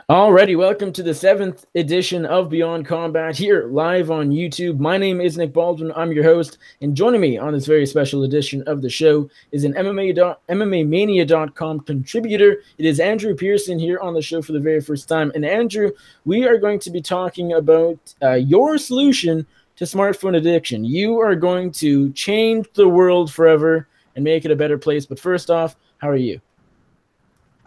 Alrighty, welcome to the 7th edition of Beyond Combat here live on YouTube. My name is Nick Baldwin. I'm your host, and joining me on this very special edition of the show is an MMAmania.com contributor. It is Andrew Pearson here on the show for the very first time. And Andrew, we are going to be talking about your solution to smartphone addiction. You are going to change the world forever and make it a better place. But first off, how are you?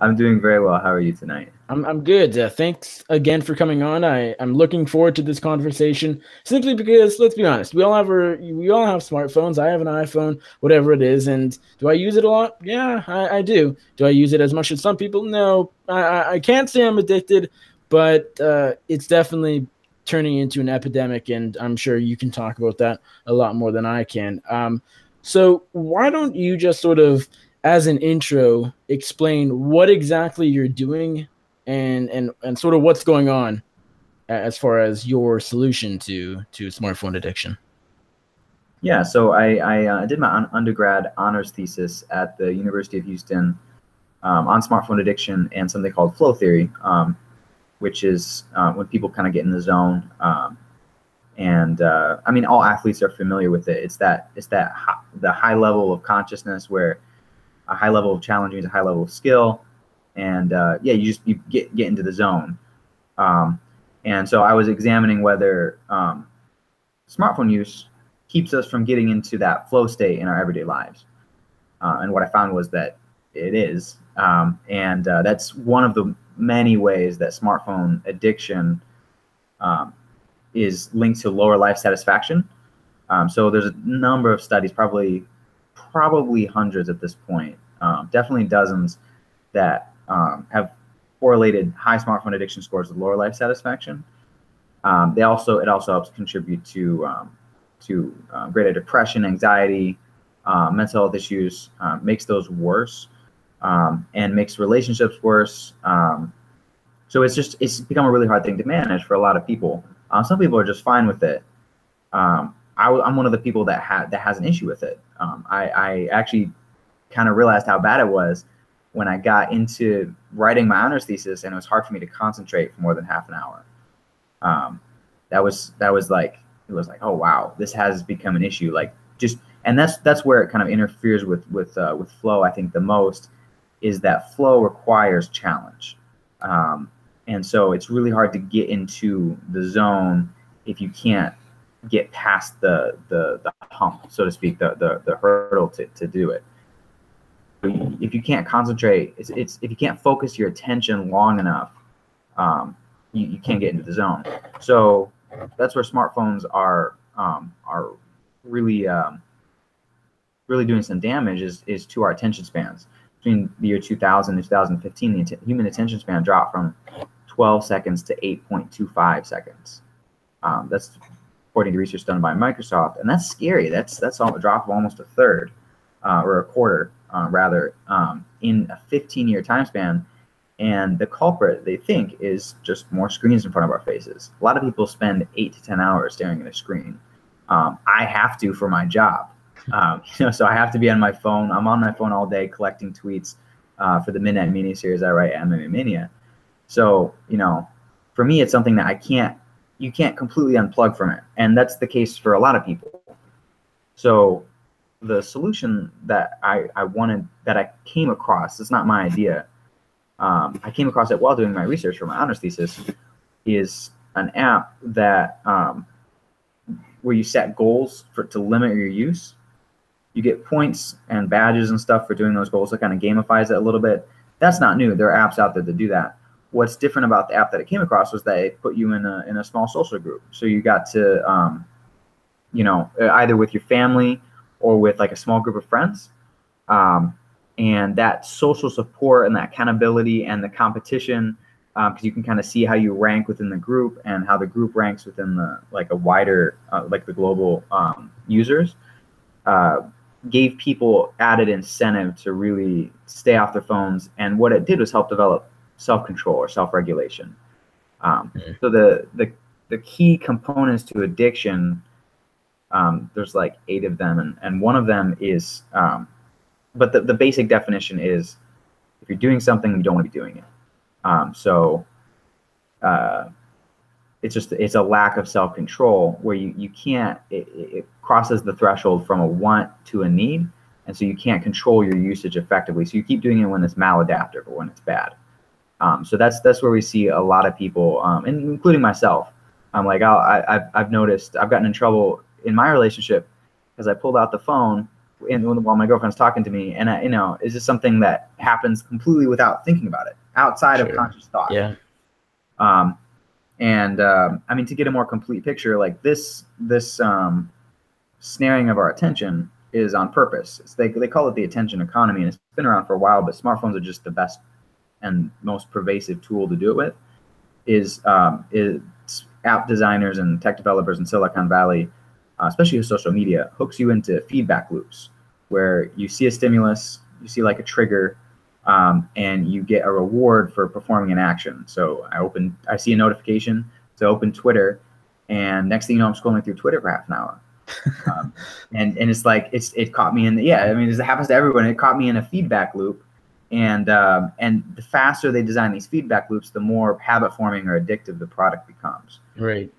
I'm doing very well. How are you tonight? I'm good. Thanks again for coming on. I'm looking forward to this conversation simply because, let's be honest, we all have smartphones. I have an iPhone, whatever it is. And do I use it a lot? Yeah, I do. Do I use it as much as some people? No, I can't say I'm addicted, but it's definitely turning into an epidemic, and I'm sure you can talk about that a lot more than I can. So why don't you just sort of, as an intro, explain what exactly you're doing and sort of what's going on as far as your solution to smartphone addiction? Yeah, so I did my undergrad honors thesis at the University of Houston on smartphone addiction and something called flow theory, which is when people kind of get in the zone. I mean, all athletes are familiar with it. It's the high level of consciousness where a high level of challenge means a high level of skill. And you get into the zone. And so I was examining whether smartphone use keeps us from getting into that flow state in our everyday lives. And what I found was that it is. That's one of the many ways that smartphone addiction is linked to lower life satisfaction. So there's a number of studies, probably hundreds at this point, definitely dozens, that have correlated high smartphone addiction scores with lower life satisfaction. It also helps contribute to greater depression, anxiety, mental health issues, makes those worse, and makes relationships worse. So it's become a really hard thing to manage for a lot of people. Some people are just fine with it. I'm one of the people that has an issue with it. I actually kind of realized how bad it was when I got into writing my honors thesis, and it was hard for me to concentrate for more than half an hour. It was like, oh wow, this has become an issue. And that's where it kind of interferes with flow. I think the most is that flow requires challenge, and so it's really hard to get into the zone if you can't get past the hump, so to speak, the hurdle to do it. If you can't concentrate, if you can't focus your attention long enough, you can't get into the zone. So that's where smartphones are really doing some damage is to our attention spans. Between the year 2000 and 2015, the human attention span dropped from 12 seconds to 8.25 seconds. That's according to research done by Microsoft, and that's scary. That's a drop of almost a third, or a quarter. Rather, in a 15-year time span. And the culprit, they think, is just more screens in front of our faces. A lot of people spend 8 to 10 hours staring at a screen. I have to for my job. So I have to be on my phone. I'm on my phone all day collecting tweets for the Midnight Mania series I write at MMA Mania. So, for me, it's something that you can't completely unplug from it. And that's the case for a lot of people. So the solution that I came across, it's not my idea. I came across it while doing my research for my honors thesis, is an app that where you set goals to limit your use. You get points and badges and stuff for doing those goals. It kind of gamifies it a little bit. That's not new. There are apps out there that do that. What's different about the app that it came across was that it put you in a small social group. So you got to either with your family or with like a small group of friends. And that social support and that accountability and the competition, because you can kind of see how you rank within the group and how the group ranks within a wider, the global users, gave people added incentive to really stay off their phones. And what it did was help develop self-control or self-regulation. So the key components to addiction, there's like 8 of them, and one of them is, but the basic definition is if you're doing something, you don't want to be doing it. So it's a lack of self-control where you can't, it crosses the threshold from a want to a need. And so you can't control your usage effectively. So you keep doing it when it's maladaptive or when it's bad. So that's where we see a lot of people, and including myself. I'm like, I've noticed I've gotten in trouble in my relationship because I pulled out the phone while my girlfriend's talking to me, and it's just something that happens completely without thinking about it, outside of conscious thought. Yeah. I mean, to get a more complete picture, like this snaring of our attention is on purpose. They call it the attention economy, and it's been around for a while, but smartphones are just the best and most pervasive tool to do it with. Is app designers and tech developers in Silicon Valley, especially with social media, hooks you into feedback loops where you see a stimulus, you see like a trigger, and you get a reward for performing an action. So I see a notification to open Twitter, and next thing you know, I'm scrolling through Twitter for half an hour. And it's like it caught me in it happens to everyone. It caught me in a feedback loop, and the faster they design these feedback loops, the more habit forming or addictive the product becomes. Right.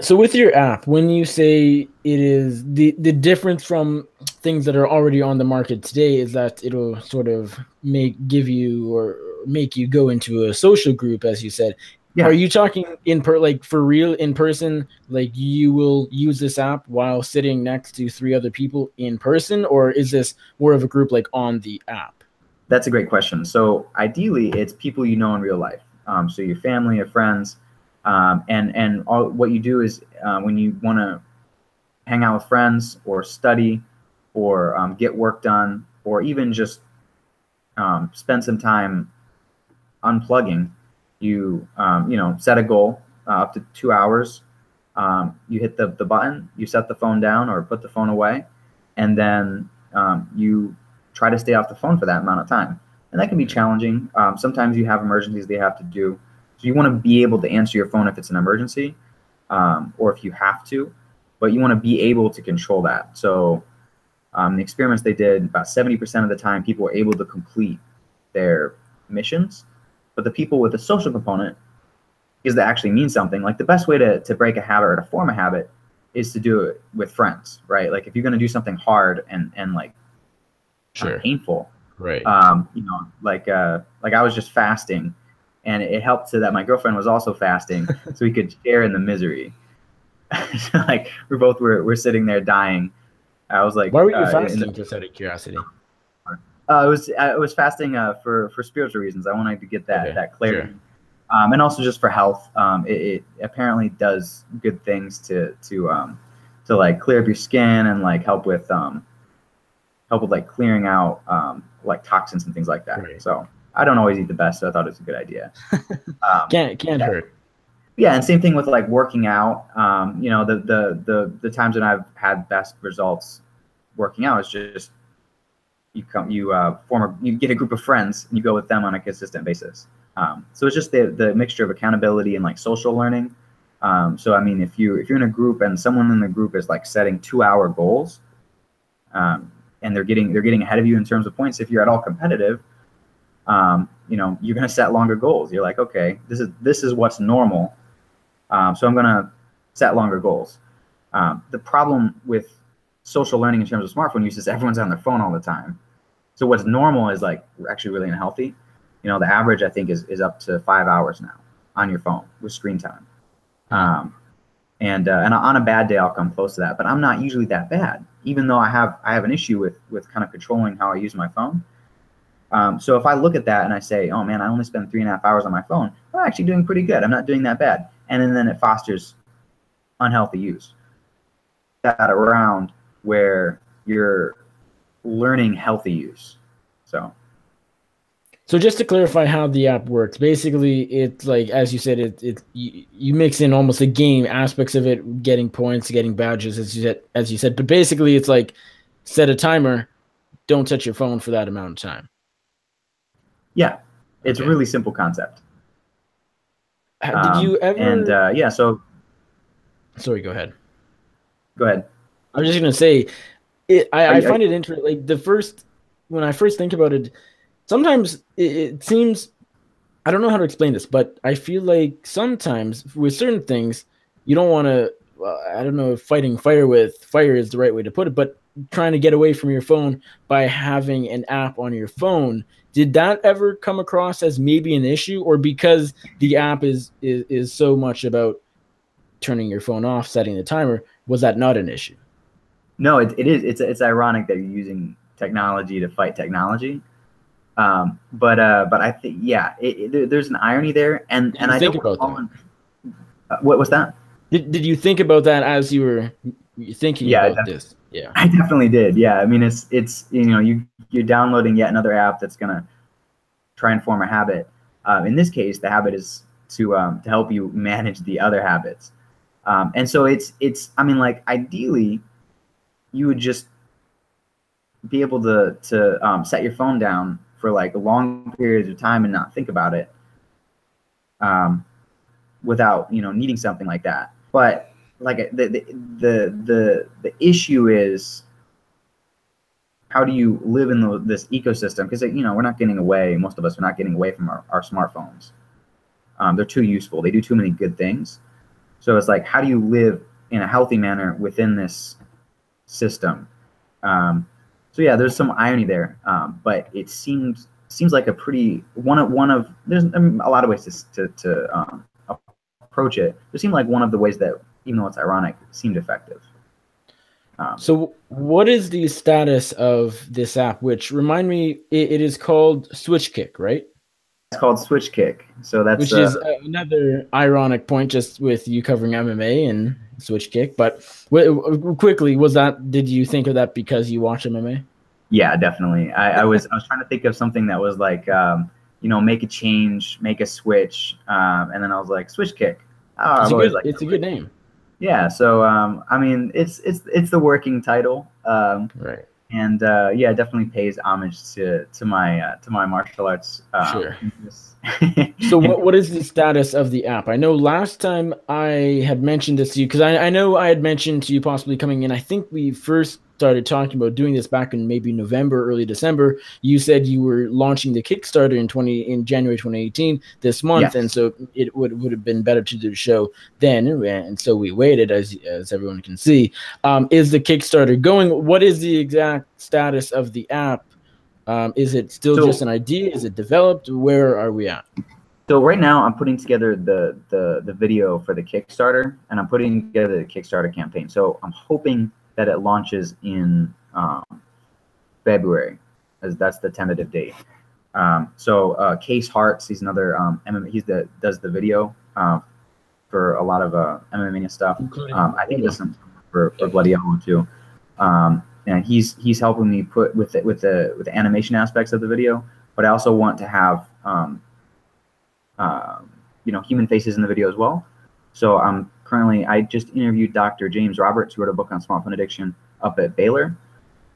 So with your app, when you say it is the difference from things that are already on the market today is that it'll sort of make you go into a social group, as you said. Yeah. Are you talking for real in person? Like you will use this app while sitting next to 3 other people in person, or is this more of a group like on the app? That's a great question. So ideally, it's people you know in real life. So your family, your friends, and all what you do is when you want to hang out with friends or study or get work done or even just spend some time unplugging. You set a goal up to 2 hours. You hit the button, you set the phone down or put the phone away, and then you try to stay off the phone for that amount of time. And that can be challenging. Sometimes you have emergencies they have to do. So you want to be able to answer your phone if it's an emergency or if you have to, but you want to be able to control that. So the experiments they did, about 70% of the time, people were able to complete their missions. But the people with a social component, because that actually means something. Like the best way to break a habit or to form a habit is to do it with friends, right? Like if you're going to do something hard and like painful, right? Like I was just fasting, and it helped so that my girlfriend was also fasting, so we could share in the misery. Like we're sitting there dying. I was like, why were you fasting? Just out of curiosity. I was fasting for spiritual reasons. I wanted to get that clarity, sure. And also just for health. It apparently does good things to like clear up your skin and like help with like clearing out like toxins and things like that. Right. So I don't always eat the best, so I thought it was a good idea. Can't hurt. Yeah, and same thing with like working out. The times when I've had best results working out is just you get a group of friends and you go with them on a consistent basis. So it's just the mixture of accountability and like social learning. So I mean, if you're in a group and someone in the group is like setting 2-hour goals, and they're getting ahead of you in terms of points, if you're at all competitive, you're going to set longer goals. You're like, okay, this is what's normal. So I'm going to set longer goals. The problem with social learning in terms of smartphone use is everyone's on their phone all the time. So what's normal is like actually really unhealthy. The average I think is up to 5 hours now on your phone with screen time. And on a bad day I'll come close to that, but I'm not usually that bad, even though I have an issue with kind of controlling how I use my phone. So if I look at that and I say, oh man, I only spend 3.5 hours on my phone, I'm actually doing pretty good. I'm not doing that bad. And then it fosters unhealthy use. That around where you're learning healthy use. So just to clarify how the app works, basically it's like, as you said, you mix in almost a game aspects of it, getting points, getting badges, as you said. But basically it's like set a timer, don't touch your phone for that amount of time. Yeah, it's a really simple concept. Did you ever? And so. Sorry, go ahead. Go ahead. I was just gonna say, I find it interesting. Like when I first think about it, sometimes it seems I don't know how to explain this, but I feel like sometimes with certain things, you don't want to. Well, I don't know if fighting fire with fire is the right way to put it, but trying to get away from your phone by having an app on your phone. Did that ever come across as maybe an issue, or because the app is so much about turning your phone off, setting the timer, was that not an issue? No, it is. It's ironic that you're using technology to fight technology. But I think, yeah, there's an irony there, and Did and you I think don't about recall. that? What was that? Did you think about that as you were thinking Yeah, about this? Yeah. I definitely did. Yeah, I mean, it's you're downloading yet another app that's gonna try and form a habit. In this case, the habit is to help you manage the other habits. And so it's I mean, like, ideally you would just be able to set your phone down for like long periods of time and not think about it, um, without needing something like that. But like the issue is, how do you live in this ecosystem? Because we're not getting away. Most of us are not getting away from our smartphones. They're too useful. They do too many good things. So it's like, how do you live in a healthy manner within this system? So yeah, there's some irony there, but it seems like a pretty one of there's a lot of ways to approach it. It seemed like one of the ways that, even though it's ironic, seemed effective. So, what is the status of this app? Which remind me, it is called Switch Kick, right? It's called Switch Kick. So that's Which is another ironic point, just with you covering MMA and Switch Kick. But quickly, did you think of that because you watch MMA? yeah, definitely. I was trying to think of something that was like, make a change, make a switch, and then I was like, Switch Kick. Oh, I've always liked It's a good name. Yeah, so I mean, it's the working title, Right. and yeah, it definitely pays homage to my martial arts. Sure. So what is the status of the app? I know last time I had mentioned this to you, because I know I had mentioned to you possibly coming in. I think we first started talking about doing this back in maybe November, early December. You said you were launching the Kickstarter in January 2018, this month, and Yes. so it would have been better to do the show then, and so we waited, as everyone can see. Is the Kickstarter going? What is the exact status of the app? Is it still just So an idea? Is it developed? Where are we at? so right now I'm putting together the video for the Kickstarter, and I'm putting together the Kickstarter campaign. So I'm hoping that it launches in February, as that's the tentative date. So Case Hearts, he's another MMA, does the video for a lot of MMA stuff. Including I think he does some for Bloody Elbow too. And he's helping me put with the animation aspects of the video, but I also want to have human faces in the video as well. So I just interviewed Dr. James Roberts, who wrote a book on smartphone addiction, up at Baylor.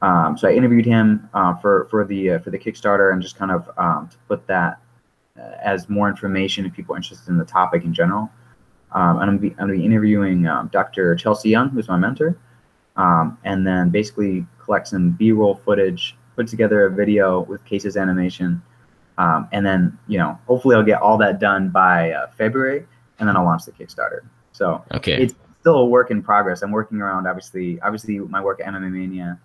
So I interviewed him for the Kickstarter, and just kind of to put that as more information if people are interested in the topic in general. And I'm gonna be interviewing Dr. Chelsea Young, who's my mentor, and then basically collect some B-roll footage, put together a video with Case's animation, and then hopefully I'll get all that done by February, and then I'll launch the Kickstarter. So Okay. it's still a work in progress. I'm working around, obviously my work at MMA Mania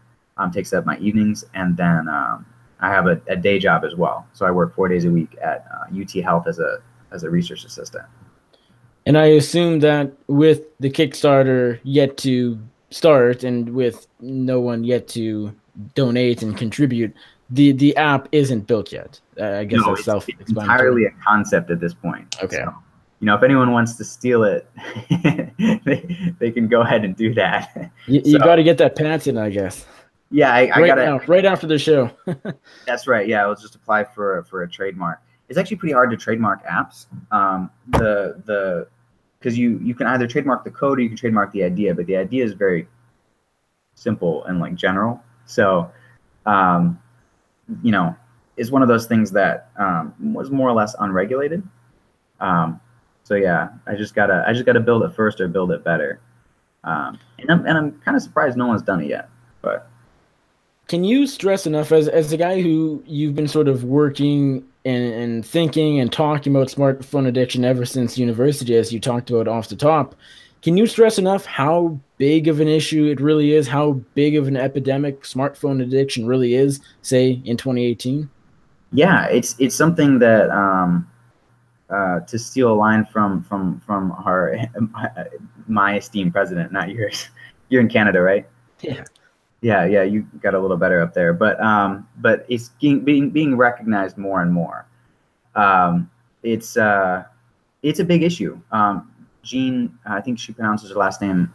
takes up my evenings, and then I have a day job as well. So I work 4 days a week at UT Health as a research assistant. And I assume that with the Kickstarter yet to start and with no one yet to donate and contribute, the app isn't built yet. I guess No, that's it's self-explanatory. entirely a concept at this point. Okay. So, if anyone wants to steal it, they can go ahead and do that. You got to get that patent, I guess. Yeah, I right got it now, right after the show. That's right. Yeah, I'll just apply for a trademark. It's actually pretty hard to trademark apps. Because you can either trademark the code or you can trademark the idea, but the idea is very simple and like general. So, it's one of those things that was more or less unregulated. So yeah, I just gotta build it first or build it better. And I'm kind of surprised no one's done it yet. But can you stress enough, as a guy who you've been sort of working and thinking and talking about smartphone addiction ever since university, as you talked about off the top. Can you stress enough how big of an issue it really is, how big of an epidemic smartphone addiction really is, say in 2018? Yeah, it's something that to steal a line from our my esteemed president, not yours. You're in Canada, right? Yeah. Yeah, you got a little better up there, but it's being recognized more and more. Um, it's it's a big issue. Jean, I think she pronounces her last name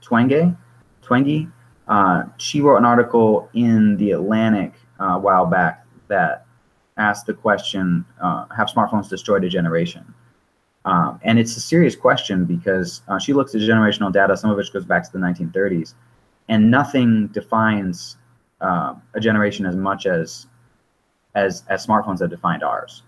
Twenge, Twenge. She wrote an article in the Atlantic a while back that asked the question, have smartphones destroyed a generation? And it's a serious question because she looks at generational data, some of which goes back to the 1930s, and nothing defines a generation as much as smartphones have defined ours.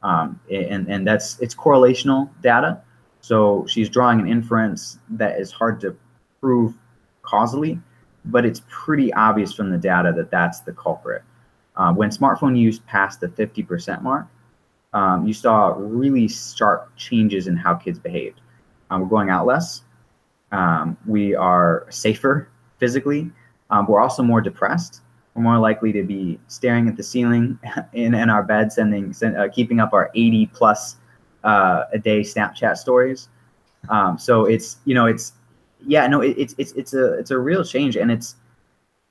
And it's correlational data. So she's drawing an inference that is hard to prove causally, but it's pretty obvious from the data that that's the culprit. When smartphone use passed the 50% mark, you saw really sharp changes in how kids behaved. We're going out less. We are safer physically. We're also more depressed. We're more likely to be staring at the ceiling in our bed, keeping up our 80 plus a day Snapchat stories. So it's it's a real change, and it's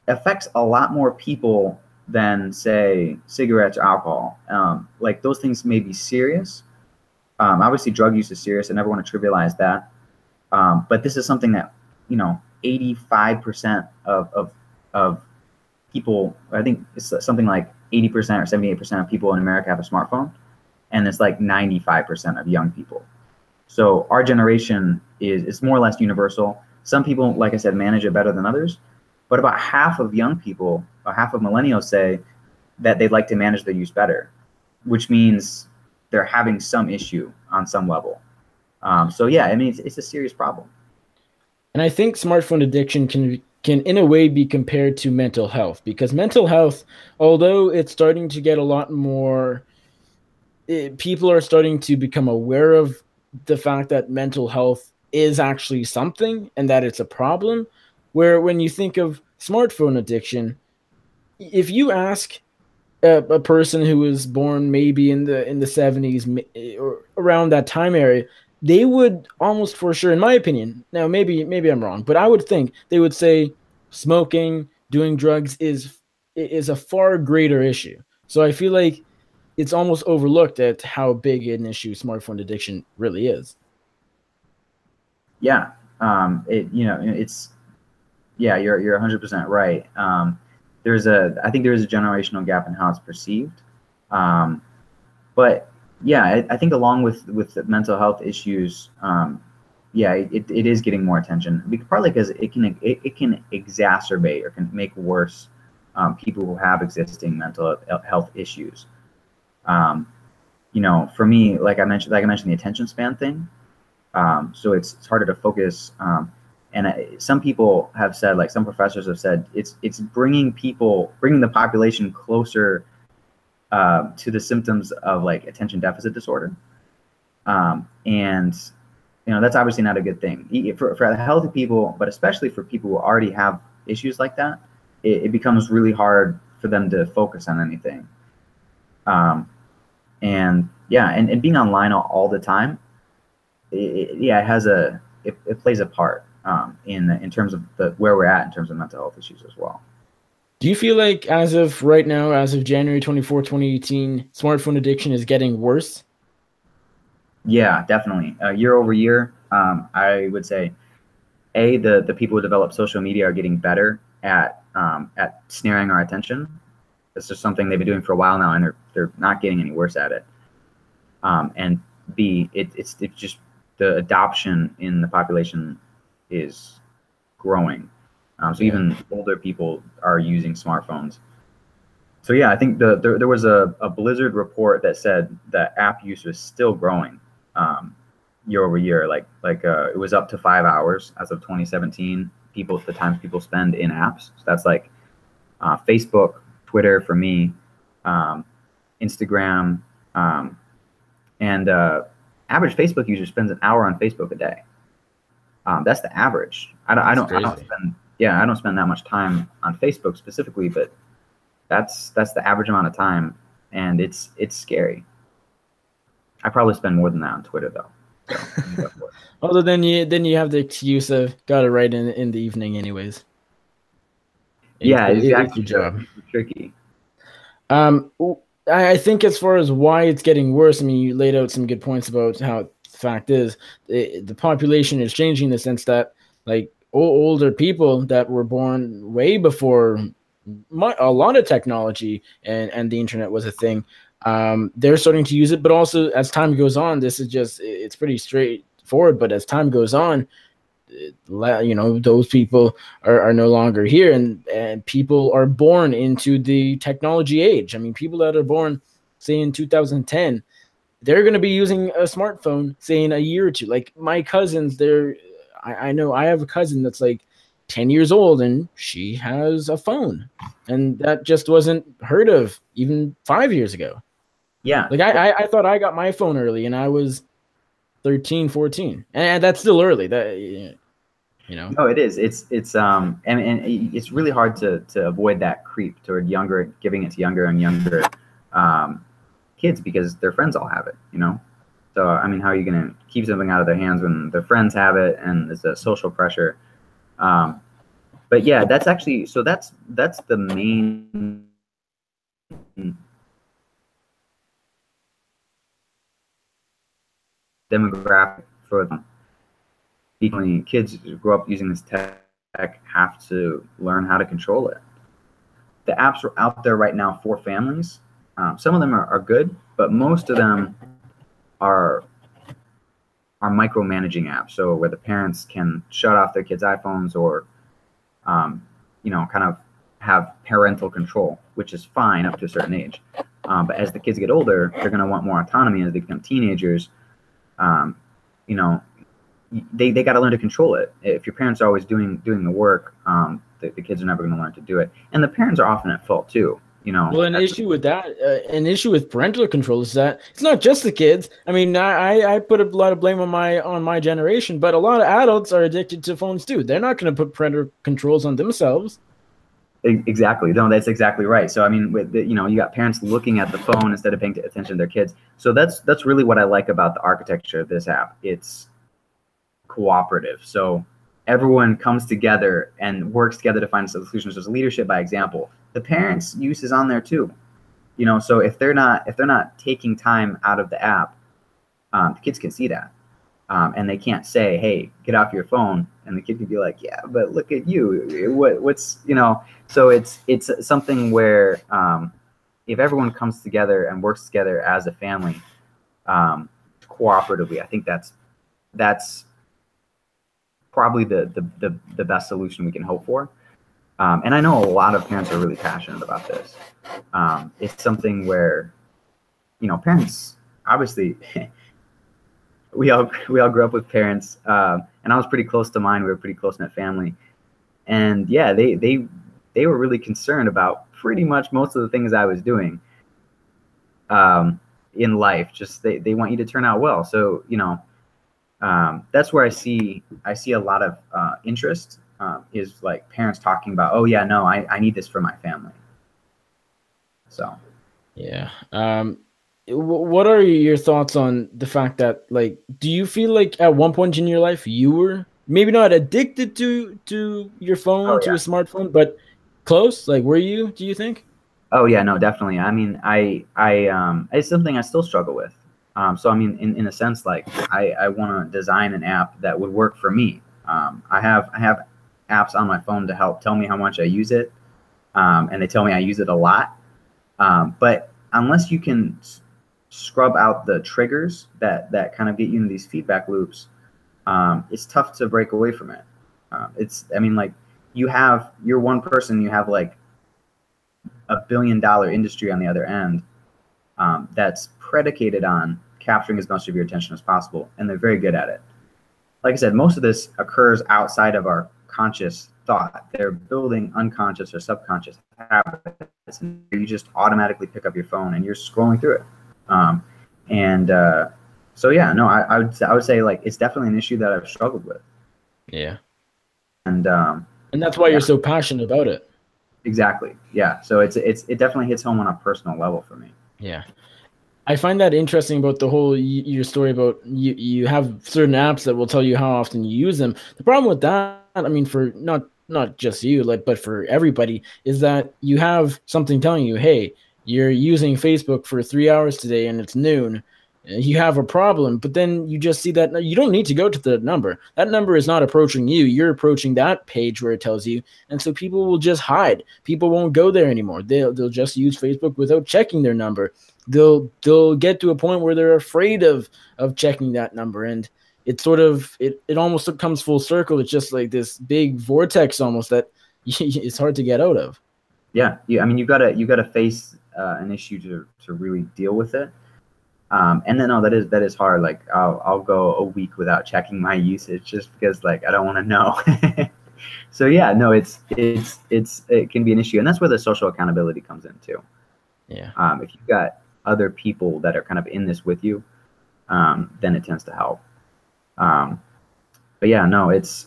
affects a lot more people than say cigarettes or alcohol. Like those things may be serious. Obviously, drug use is serious. I never want to trivialize that. But this is something that 85% of people, I think it's something like 80% or 78% of people in America have a smartphone, and it's like 95% of young people. So our generation is more or less universal. Some people, like I said, manage it better than others, but about half of young people, or half of millennials, say that they'd like to manage their use better, which means they're having some issue on some level. So yeah, I mean, it's a serious problem. And I think smartphone addiction can in a way be compared to mental health, because mental health, although it's starting to get a lot more, people are starting to become aware of the fact that mental health is actually something and that it's a problem. Where when you think of smartphone addiction, if you ask a person who was born maybe in the 70s or around that time area, they would almost for sure, in my opinion, now maybe I'm wrong, but I would think they would say smoking, doing drugs is a far greater issue. So I feel like it's almost overlooked at how big an issue smartphone addiction really is. Yeah, it's yeah, you're 100% right. I think there is a generational gap in how it's perceived. Um, but yeah, I think along with the mental health issues, yeah, it is getting more attention, partly because it can exacerbate or can make worse people who have existing mental health issues. Um, for me, like I mentioned, the attention span thing. So it's harder to focus. And some people have said, like some professors have said, it's bringing the population closer to the symptoms of like attention deficit disorder. And that's obviously not a good thing for healthy people, but especially for people who already have issues like that. It becomes really hard for them to focus on anything. And yeah, and being online all the time, it plays a part in terms of where we're at in terms of mental health issues as well. Do you feel like as of right now, as of January 2018, smartphone addiction is getting worse? Yeah, definitely. Year over year, I would say, the people who develop social media are getting better at snaring our attention. This is something they've been doing for a while now, and they're not getting any worse at it. And B, it's just the adoption in the population is growing. So even older people are using smartphones. So yeah, I think there was a Blizzard report that said that app use was still growing year over year. It was up to 5 hours as of 2017. The times people spend in apps. So that's like Facebook, Twitter for me, Instagram, and average Facebook user spends an hour on Facebook a day. That's the average. I don't spend I don't spend that much time on Facebook specifically, but that's the average amount of time, and it's scary. I probably spend more than that on Twitter though. So, although then you have the excuse of got it right in the evening anyways. It's your job. Tricky. I think as far as why it's getting worse, I mean, you laid out some good points about how the fact is the population is changing in the sense that like older people that were born way before a lot of technology and the internet was a thing, they're starting to use it. But also as time goes on, this is just, it's pretty straightforward. But as time goes on, those people are no longer here, and people are born into the technology age. I mean, people that are born, say, in 2010, they're going to be using a smartphone, say, in a year or two. Like my cousins, I know I have a cousin that's like 10 years old, and she has a phone, and that just wasn't heard of even 5 years ago. Yeah. Like I thought I got my phone early, and I was 13, 14, and that's still early. No, it is. It's and it's really hard to avoid that creep toward giving it to younger and younger kids because their friends all have it, So I mean, how are you going to keep something out of their hands when their friends have it and there's a social pressure? But yeah, that's actually that's the main demographic for them. Kids who grow up using this tech have to learn how to control it. The apps are out there right now for families. Some of them are good, but most of them are micromanaging apps. So where the parents can shut off their kids' iPhones or, kind of have parental control, which is fine up to a certain age. But as the kids get older, they're going to want more autonomy as they become teenagers. They got to learn to control it. If your parents are always doing the work, the kids are never going to learn to do it. And the parents are often at fault too. Well, an issue with that, an issue with parental control is that it's not just the kids. I mean, I put a lot of blame on my generation, but a lot of adults are addicted to phones too. They're not going to put parental controls on themselves. Exactly. No, that's exactly right. So I mean, you got parents looking at the phone instead of paying attention to their kids. So that's really what I like about the architecture of this app. It's cooperative. So everyone comes together and works together to find solutions. There's leadership by example. The parents' use is on there too. So if they're not taking time out of the app, the kids can see that. And they can't say, hey, get off your phone. And the kid can be like, yeah, but look at you. What's. So it's something where if everyone comes together and works together as a family cooperatively, I think that's probably the best solution we can hope for. And I know a lot of parents are really passionate about this. It's something where, parents, obviously, we all grew up with parents, and I was pretty close to mine. We were a pretty close-knit family. And yeah, they were really concerned about pretty much most of the things I was doing in life. Just they want you to turn out well. So, that's where I see a lot of interest is like parents talking about, oh yeah, no, I need this for my family. So yeah. What are your thoughts on the fact that, like, do you feel like at one point in your life you were maybe not addicted to your phone, to a smartphone, but close? Like, were you? Do you think? Oh yeah, no, definitely. I mean, it's something I still struggle with. So I mean, in a sense, like I want to design an app that would work for me. I have apps on my phone to help tell me how much I use it, and they tell me I use it a lot. But unless you can scrub out the triggers that kind of get you in these feedback loops, it's tough to break away from it. I mean, like you're one person, you have like $1 billion industry on the other end that's predicated on capturing as much of your attention as possible, and they're very good at it. Like I said, most of this occurs outside of our conscious thought. They're building unconscious or subconscious habits habits, and you just automatically pick up your phone and you're scrolling through it. And so yeah, no, I would say like it's definitely an issue that I've struggled with. Yeah. And that's why you're so passionate about it. Exactly. Yeah. So it definitely hits home on a personal level for me. Yeah. I find that interesting about the whole your story about you have certain apps that will tell you how often you use them. The problem with that, I mean, for not just you, like, but for everybody, is that you have something telling you, hey, you're using Facebook for 3 hours today and it's noon. You have a problem, but then you just see that you don't need to go to the number. That number is not approaching you. You're approaching that page where it tells you, and so people will just hide. People won't go there anymore. They'll just use Facebook without checking their number. They'll get to a point where they're afraid of checking that number, and it sort of it almost comes full circle. It's just like this big vortex almost that it's hard to get out of. Yeah, I mean, you gotta face an issue to really deal with it. And then, no, that is hard. Like I'll go a week without checking my usage just because like I don't want to know. So yeah, no, it can be an issue, and that's where the social accountability comes in too. Yeah. If you've got other people that are kind of in this with you, then it tends to help. But yeah, no, it's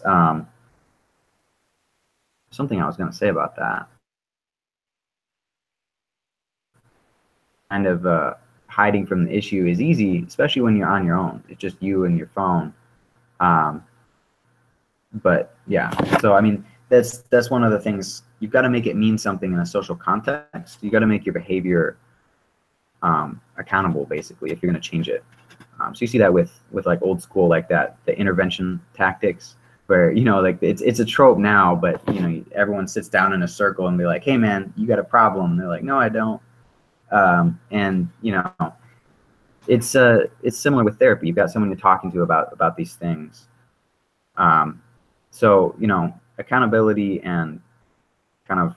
something I was going to say about that. Kind of hiding from the issue is easy, especially when you're on your own. It's just you and your phone. But yeah, so I mean, that's one of the things. You've got to make it mean something in a social context. You got to make your behavior accountable, basically, if you're going to change it. So you see that with like old school, like that, the intervention tactics, where, you know, like it's a trope now, but you know, everyone sits down in a circle and be like, hey man, you got a problem. And they're like, no, I don't. And you know, it's similar with therapy. You've got someone you're talking to about these things. So, you know, accountability and kind of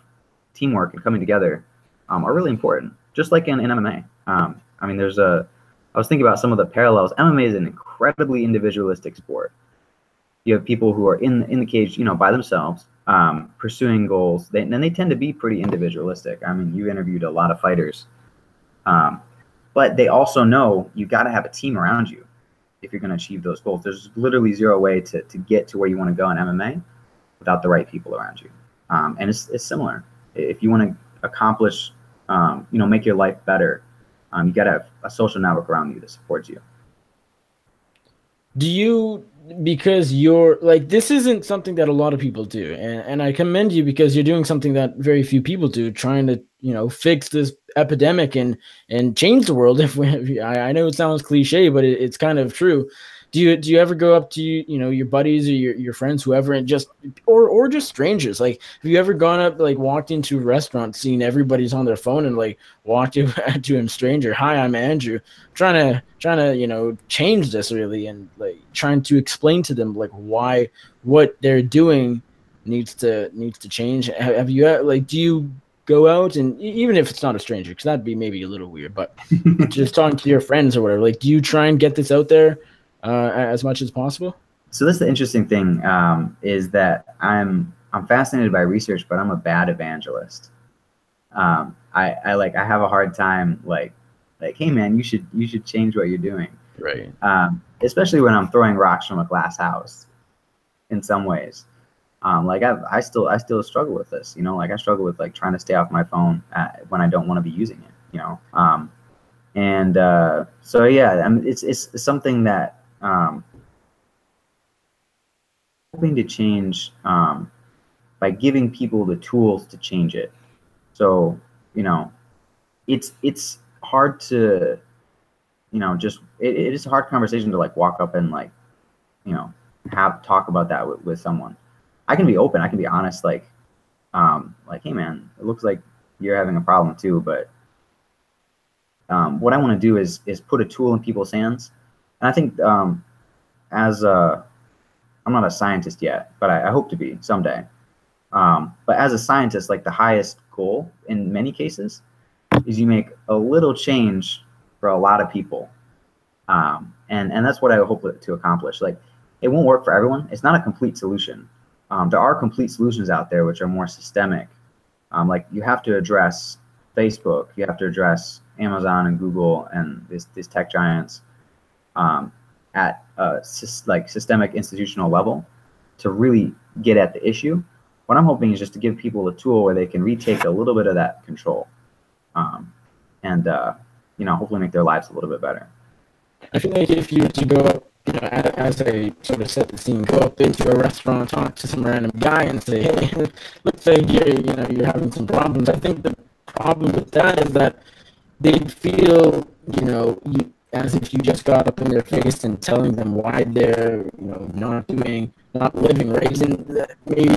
teamwork and coming together are really important, just like in MMA. I mean, I was thinking about some of the parallels. MMA is an incredibly individualistic sport. You have people who are in the cage, you know, by themselves, pursuing goals. And they tend to be pretty individualistic. I mean, you interviewed a lot of fighters. But they also know you got to have a team around you if you're going to achieve those goals. There's literally zero way to get to where you want to go in MMA without the right people around you. And it's similar. If you want to accomplish, you know, make your life better, you got to have a social network around you that supports you. Do you, because you're like, this isn't something that a lot of people do, and I commend you because you're doing something that very few people do, trying to, you know, fix this epidemic and change the world. I know it sounds cliche, but it's kind of true. Do you ever go up to you know, your buddies or your friends, whoever, and just or just strangers? Like, have you ever gone up, like walked into a restaurant, seen everybody's on their phone, and like walked to a stranger, hi, I'm Andrew, trying to you know, change this really, and like trying to explain to them like why what they're doing needs to change? Have you, like, do you go out, and even if it's not a stranger, because that'd be maybe a little weird, but just talking to your friends or whatever, like, do you try and get this out there as much as possible? So that's the interesting thing, is that I'm fascinated by research, but I'm a bad evangelist. I have a hard time like, hey man, you should change what you're doing. Right. Especially when I'm throwing rocks from a glass house. In some ways, like I still struggle with this. You know, like I struggle with like trying to stay off my phone when I don't want to be using it. You know, so yeah, I mean, it's something that hoping to change by giving people the tools to change it. So, you know, it's hard to, you know, just it is a hard conversation to like walk up and like, you know, talk about that with someone. I can be open, I can be honest, like hey man, it looks like you're having a problem too, but what I want to do is put a tool in people's hands. And I think I'm not a scientist yet, but I hope to be someday. But as a scientist, like the highest goal in many cases is you make a little change for a lot of people. And that's what I hope to accomplish. Like, it won't work for everyone. It's not a complete solution. There are complete solutions out there which are more systemic. Like, you have to address Facebook. You have to address Amazon and Google and these tech giants at a systemic institutional level to really get at the issue. What I'm hoping is just to give people a tool where they can retake a little bit of that control, and hopefully make their lives a little bit better. I feel like if you were to go up, as a sort of set the scene, go up into a restaurant, talk to some random guy, and say, "Hey, looks like you're having some problems." I think the problem with that is that they'd feel, as if you just got up in their face and telling them why they're, not living right, and maybe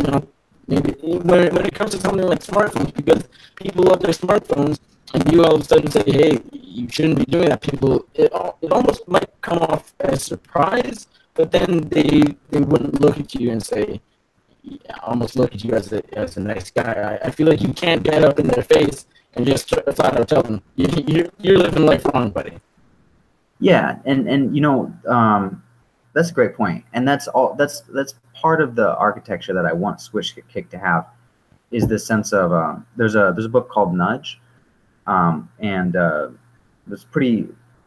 when it comes to something like smartphones, because people love their smartphones, and you all of a sudden say, "Hey, you shouldn't be doing that." People, it almost might come off as surprise, but then they wouldn't look at you and say, almost look at you as a nice guy. I feel like you can't get up in their face and just flat out tell them you're living life wrong, buddy. Yeah, and that's a great point, and that's part of the architecture that I want SwitchKick to have, is this sense of there's a book called Nudge, and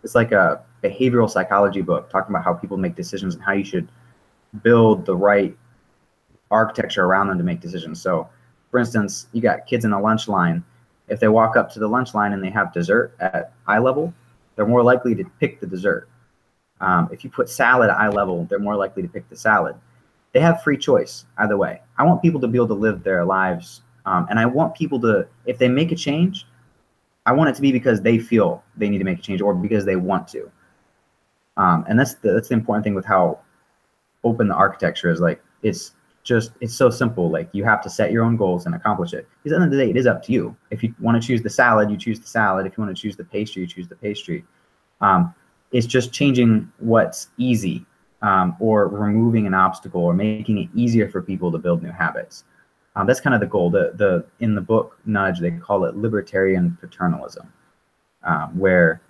it's like a behavioral psychology book talking about how people make decisions and how you should build the right architecture around them to make decisions. So, for instance, you got kids in a lunch line. If they walk up to the lunch line and they have dessert at eye level, they're more likely to pick the dessert. If you put salad at eye level, they're more likely to pick the salad. They have free choice either way. I want people to be able to live their lives, and I want people to, if they make a change, I want it to be because they feel they need to make a change or because they want to. And that's the important thing with how open the architecture is. Like, it's so simple. Like, you have to set your own goals and accomplish it. Because at the end of the day, it is up to you. If you want to choose the salad, you choose the salad. If you want to choose the pastry, you choose the pastry. It's just changing what's easy, or removing an obstacle, or making it easier for people to build new habits. That's kind of the goal. In the book Nudge, they call it libertarian paternalism, where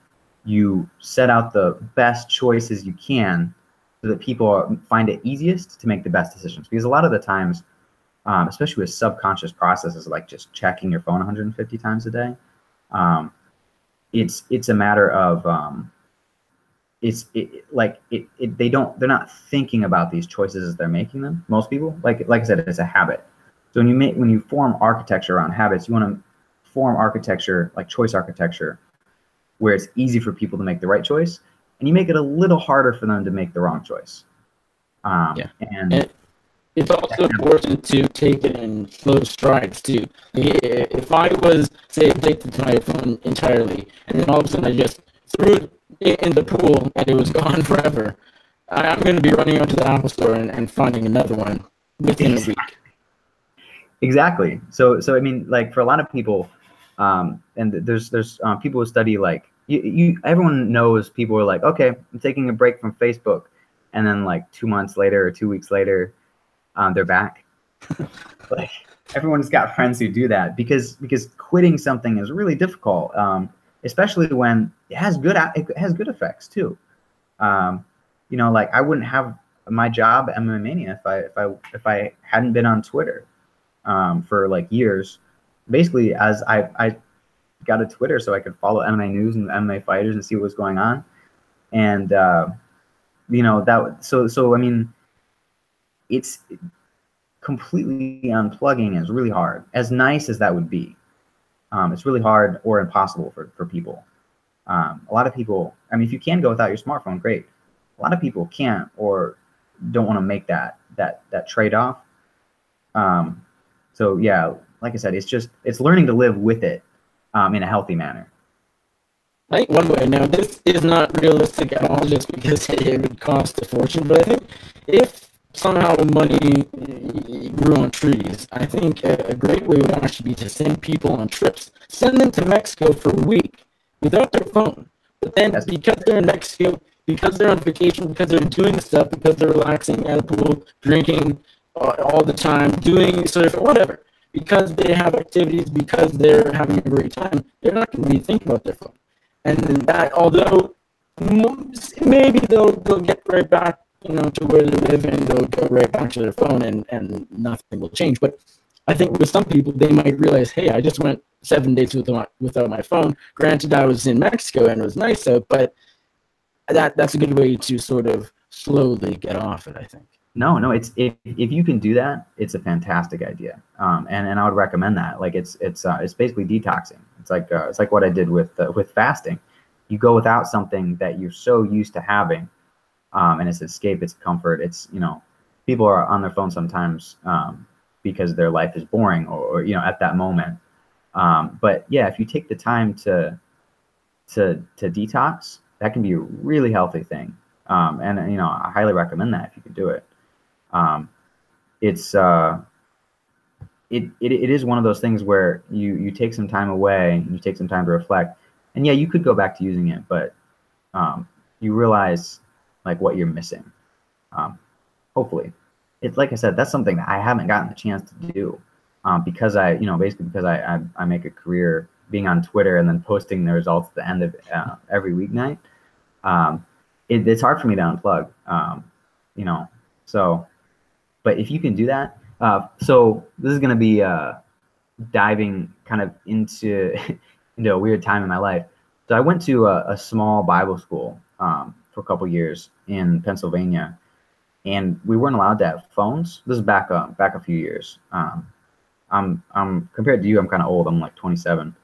you set out the best choices you can so that people find it easiest to make the best decisions. Because a lot of the times, especially with subconscious processes like just checking your phone 150 times a day, it's a matter of they're not thinking about these choices as they're making them. Most people, like I said, it's a habit. So when you form architecture around habits, you want to form architecture, like choice architecture, where it's easy for people to make the right choice, and you make it a little harder for them to make the wrong choice. And it's also important to take it in slow strides too. If I was, say, addicted to my phone entirely, and then all of a sudden I just threw it in the pool and it was gone forever, I'm going to be running out to the Apple Store and finding another one within a week. Exactly. So I mean, like, for a lot of people, and there's people who study, like, everyone knows people are like, okay, I'm taking a break from Facebook, and then like 2 months later or 2 weeks later, they're back. Like, everyone's got friends who do that because quitting something is really difficult, especially when it has good effects too. Like, I wouldn't have my job at MMA Mania if I hadn't been on Twitter for like years. Basically, as I got a Twitter so I could follow MMA news and MMA fighters and see what was going on, and so I mean, it's completely unplugging is really hard. As nice as that would be, it's really hard or impossible for people. A lot of people, I mean, if you can go without your smartphone, great. A lot of people can't or don't want to make that trade-off. So yeah, like I said, it's learning to live with it in a healthy manner. I think one way, now this is not realistic at all just because it would cost a fortune, but I think if somehow money grew on trees, I think a great way would actually be to send people on trips. Send them to Mexico for a week without their phone. But then because they're in Mexico, because they're on vacation, because they're doing stuff, because they're relaxing at the pool, drinking all the time, doing surfing, whatever, because they have activities, because they're having a great time, they're not going to be thinking about their phone. And that, although maybe they'll get right back, to where they live, and they'll go right back to their phone, and nothing will change. But I think with some people, they might realize, hey, I just went 7 days without my phone. Granted, I was in Mexico and it was nice out, but that's a good way to sort of slowly get off it, I think. No, it's if you can do that, it's a fantastic idea, and I would recommend that. Like it's basically detoxing. It's like what I did with fasting. You go without something that you're so used to having, and it's escape, it's comfort. It's, you know, people are on their phone sometimes because their life is boring or you know, at that moment. But yeah, if you take the time to detox, that can be a really healthy thing. And you know, I highly recommend that if you can do it. It is one of those things where you take some time away, you take some time to reflect, and yeah, you could go back to using it, but you realize like what you're missing. Hopefully, it's like I said, that's something that I haven't gotten the chance to do because basically because I make a career being on Twitter and then posting the results at the end of every weeknight. It's hard for me to unplug, you know, so. But if you can do that, so this is going to be diving kind of into into a weird time in my life. So I went to a small Bible school for a couple years in Pennsylvania, and we weren't allowed to have phones. This is back a few years. I'm compared to you, I'm kind of old. I'm like 27.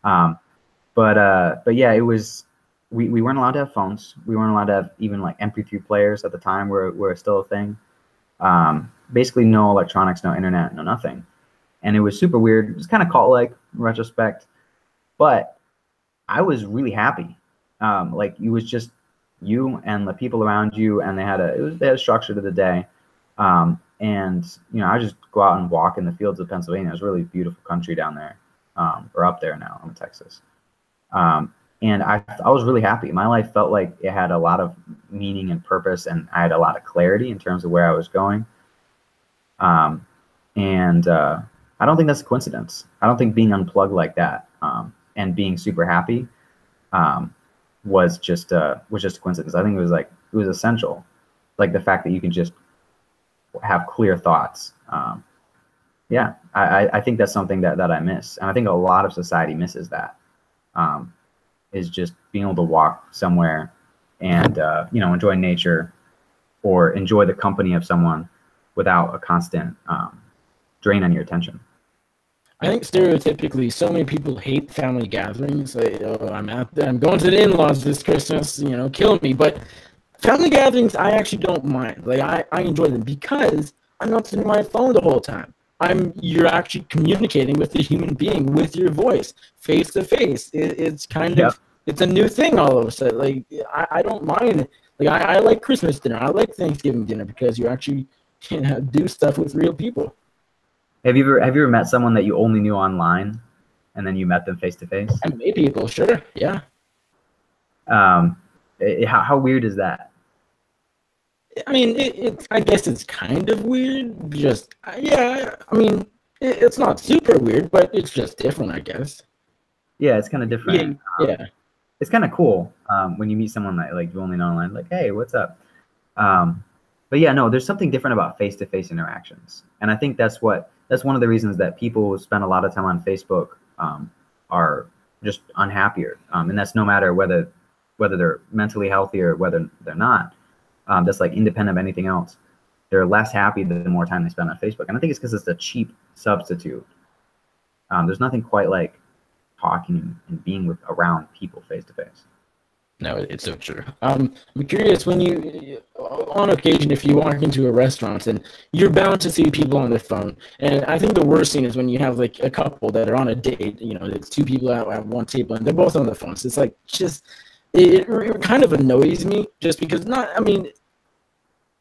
But yeah, it was we weren't allowed to have phones. We weren't allowed to have even like MP3 players at the time were still a thing. Basically no electronics, no internet, no nothing. And it was super weird. It was kind of cult-like in retrospect, but I was really happy. Like it was just you and the people around you, and they had a structure to the day. And you know, I just go out and walk in the fields of Pennsylvania. It's really beautiful country down there, or up there now. I'm in Texas. And I was really happy. My life felt like it had a lot of meaning and purpose, and I had a lot of clarity in terms of where I was going. And I don't think that's a coincidence. I don't think being unplugged like that and being super happy was just a coincidence. I think it was essential, like the fact that you can just have clear thoughts. Yeah, I think that's something that I miss, and I think a lot of society misses that. Is just being able to walk somewhere and you know, enjoy nature or enjoy the company of someone without a constant drain on your attention. I think stereotypically, so many people hate family gatherings. Like, oh, I'm going to the in-laws this Christmas, you know, kill me. But family gatherings, I actually don't mind. Like I enjoy them because I'm not sitting on my phone the whole time. You're actually communicating with a human being with your voice, face to face. It's kind of, it's a new thing all of a sudden. Like I don't mind. Like I like Christmas dinner. I like Thanksgiving dinner because you actually can do stuff with real people. Have you ever met someone that you only knew online, and then you met them face to face? I meet people, sure, yeah. How weird is that? I mean, I guess it's kind of weird. Just yeah. I mean, it's not super weird, but it's just different, I guess. Yeah, it's kind of different. Yeah. It's kind of cool when you meet someone that like you only know online. Like, hey, what's up? But yeah, no, there's something different about face-to-face interactions, and I think that's one of the reasons that people who spend a lot of time on Facebook are just unhappier, and that's no matter whether they're mentally healthy or whether they're not. That's like independent of anything else. They're less happy the more time they spend on Facebook, and I think it's because it's a cheap substitute. There's nothing quite like talking and being around people face to face. No, it's so true. I'm curious, when on occasion, if you walk into a restaurant and you're bound to see people on their phone, and I think the worst thing is when you have like a couple that are on a date, you know, it's two people at one table and they're both on their phones. It's like it kind of annoys me just because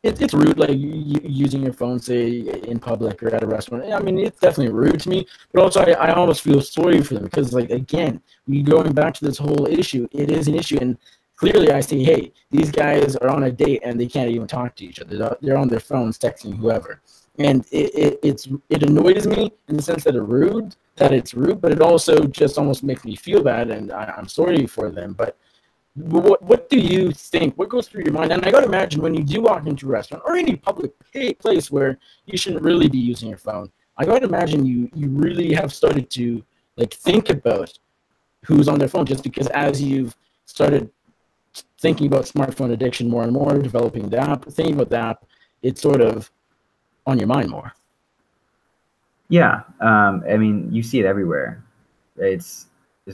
it's rude, like using your phone, say, in public or at a restaurant. I mean, it's definitely rude to me, but also I almost feel sorry for them because, like, again, we going back to this whole issue. It is an issue, and clearly I see, hey, these guys are on a date and they can't even talk to each other. They're on their phones texting whoever, and it annoys me in the sense that it's rude, but it also just almost makes me feel bad, and I'm sorry for them, but. What do you think? What goes through your mind? And I got to imagine when you do walk into a restaurant or any public place where you shouldn't really be using your phone, I gotta imagine you really have started to like think about who's on their phone, just because as you've started thinking about smartphone addiction more and more, developing the app, thinking about the app, it's sort of on your mind more. Yeah, I mean, you see it everywhere. It's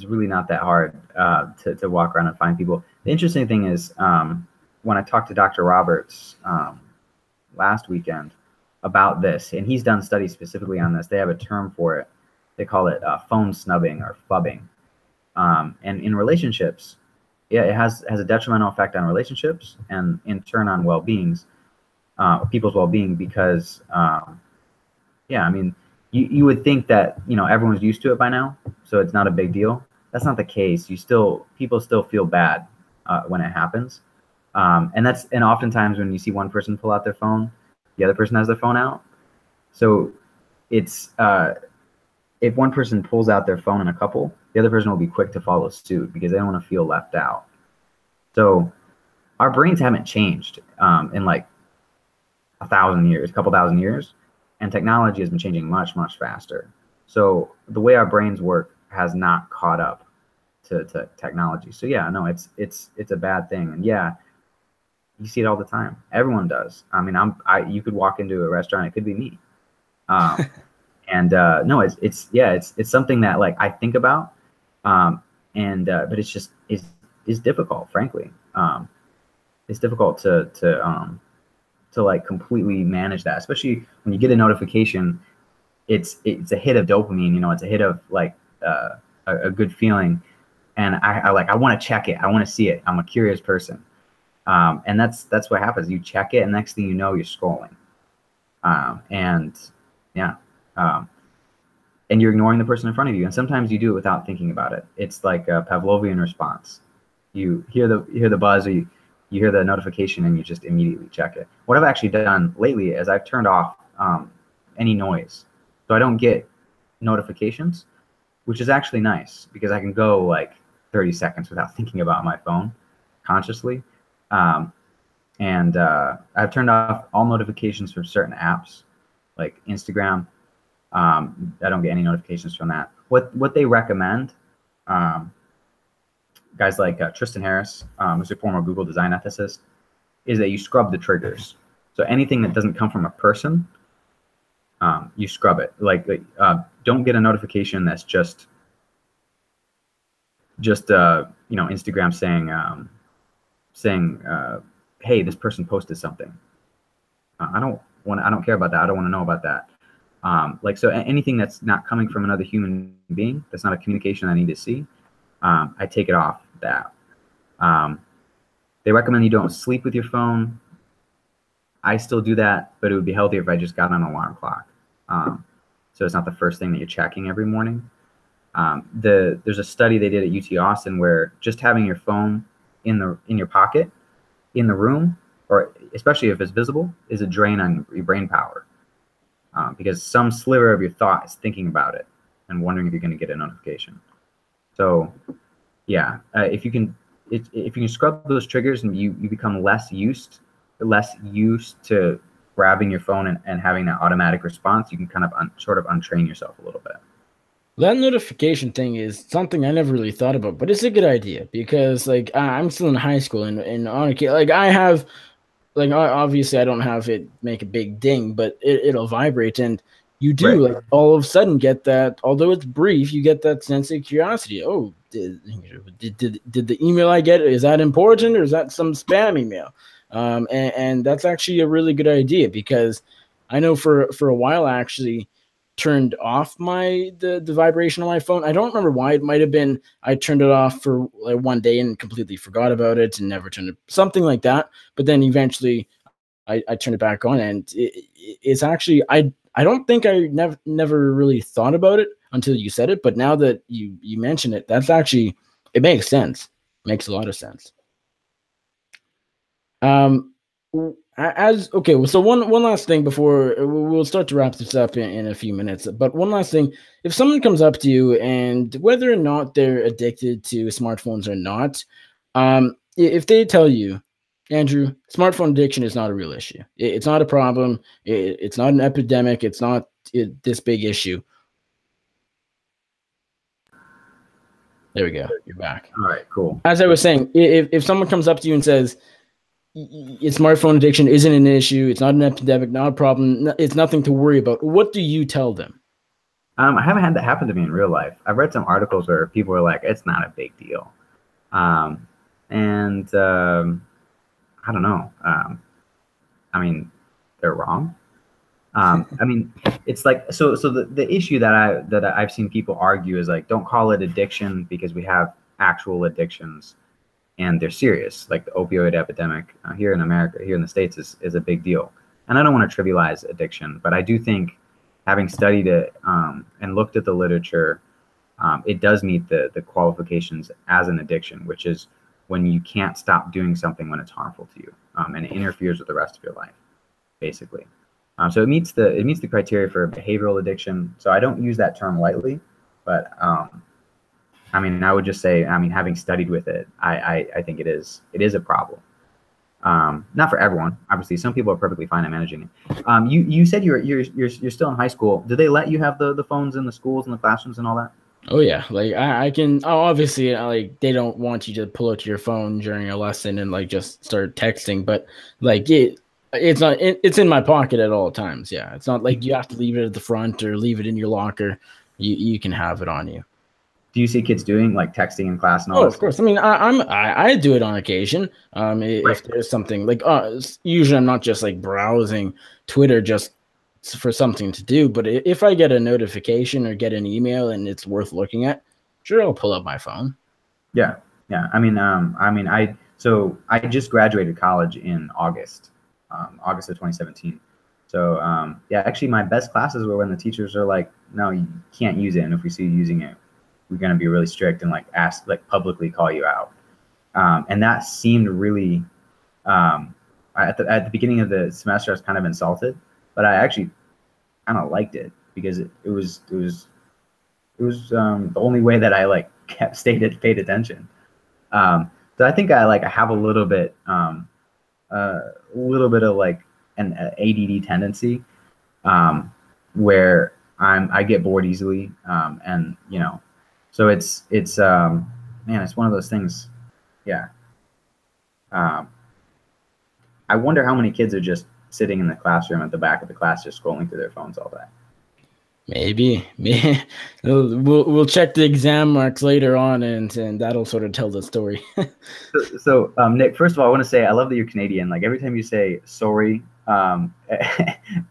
really not that hard to walk around and find people. The interesting thing is when I talked to Dr. Roberts last weekend about this, and he's done studies specifically on this. They have a term for it. They call it phone snubbing or phubbing. And in relationships, yeah, it has a detrimental effect on relationships and in turn on people's well-being, because yeah, I mean, you would think that, you know, everyone's used to it by now, so it's not a big deal. That's not the case. People still feel bad when it happens, and oftentimes when you see one person pull out their phone, the other person has their phone out. So it's if one person pulls out their phone in a couple, the other person will be quick to follow suit because they don't want to feel left out. So our brains haven't changed in like 1,000 years, a couple thousand years. And technology has been changing much, much faster. So the way our brains work has not caught up to technology. So yeah, no, it's a bad thing. And yeah, you see it all the time. Everyone does. I mean, you could walk into a restaurant, it could be me. And no, it's something that like I think about. But it's just it's difficult, frankly. It's difficult to like completely manage that, especially when you get a notification. It's a hit of dopamine, you know, it's a hit of like a good feeling, and I want to check it, I want to see it. I'm a curious person, and that's what happens. You check it, and next thing you know, you're scrolling, and yeah, and you're ignoring the person in front of you, and sometimes you do it without thinking about it. It's like a Pavlovian response. You hear the buzz, or you hear the notification, and you just immediately check it. What I've actually done lately is I've turned off any noise, so I don't get notifications, which is actually nice because I can go like 30 seconds without thinking about my phone consciously. And I've turned off all notifications from certain apps like Instagram. I don't get any notifications from that. What they recommend, guys like Tristan Harris, who's a former Google design ethicist, is that you scrub the triggers. So anything that doesn't come from a person, you scrub it. Don't get a notification that's just Instagram saying hey, this person posted something. I don't care about that. I don't want to know about that. So anything that's not coming from another human being, that's not a communication I need to see, I take it off that. They recommend you don't sleep with your phone. I still do that, but it would be healthier if I just got an alarm clock. So it's not the first thing that you're checking every morning. There's a study they did at UT Austin where just having your phone in your pocket, in the room, or especially if it's visible, is a drain on your brain power. Because some sliver of your thought is thinking about it and wondering if you're going to get a notification. So yeah, if you can scrub those triggers and you become less used to grabbing your phone and having that automatic response, you can kind of sort of untrain yourself a little bit. That notification thing is something I never really thought about, but it's a good idea because like I'm still in high school and on a like I have like obviously I don't have it make a big ding, but it'll vibrate, and you do Right. like all of a sudden get that, although it's brief, you get that sense of curiosity. Oh, did the email I get, is that important or is that some spam email? And that's actually a really good idea because I know for a while I actually turned off the vibration on my phone. I don't remember why. It might have been I turned it off for like one day and completely forgot about it and never turned it, something like that. But then eventually I turned it back on, and it's actually I don't think I never really thought about it until you said it. But now that you mention it, that's actually, it makes sense. It makes a lot of sense. Okay, so one last thing before we'll start to wrap this up in a few minutes, but one last thing: if someone comes up to you, and whether or not they're addicted to smartphones or not, if they tell you, Andrew, smartphone addiction is not a real issue, it's not a problem, it's not an epidemic, it's not this big issue. There we go. You're back. All right, cool. As I was saying, if someone comes up to you and says smartphone addiction isn't an issue, it's not an epidemic, not a problem, it's nothing to worry about, what do you tell them? I haven't had that happen to me in real life. I've read some articles where people are like, it's not a big deal. I don't know. I mean, they're wrong. I mean, it's like, so the issue that I've seen people argue is like, don't call it addiction because we have actual addictions and they're serious. Like the opioid epidemic here in America, here in the States is a big deal. And I don't want to trivialize addiction, but I do think, having studied it and looked at the literature, it does meet the qualifications as an addiction, which is when you can't stop doing something when it's harmful to you, and it interferes with the rest of your life, basically. So it meets the criteria for behavioral addiction. So I don't use that term lightly, but I mean, I would just say, I mean, having studied with it, I think it is a problem. Not for everyone, obviously. Some people are perfectly fine at managing it. You said you're still in high school. Do they let you have the phones in the schools and the classrooms and all that? Oh yeah, like I can. Obviously, like they don't want you to pull out your phone during a lesson and like just start texting. But like it's not. It's in my pocket at all times. Yeah, it's not like you have to leave it at the front or leave it in your locker. You can have it on you. Do you see kids doing like texting in class and all? Oh, of course. I mean, I do it on occasion. If there's something like, usually I'm not just like browsing Twitter just for something to do, but if I get a notification or get an email and it's worth looking at, sure, I'll pull up my phone. Yeah. I just graduated college in August of 2017. So yeah, actually my best classes were when the teachers are like, no, you can't use it, and if we see you using it, we're going to be really strict and like publicly call you out. And that seemed really, at the beginning of the semester, I was kind of insulted, but I actually kind of liked it because it was the only way that I like paid attention. So I think I have a little bit of like an ADD tendency, where I get bored easily, and you know. So it's man, it's one of those things. Yeah. I wonder how many kids are just sitting in the classroom at the back of the class, just scrolling through their phones all day. Maybe we'll check the exam marks later on, and that'll sort of tell the story. So Nick, first of all, I want to say I love that you're Canadian. Like every time you say sorry,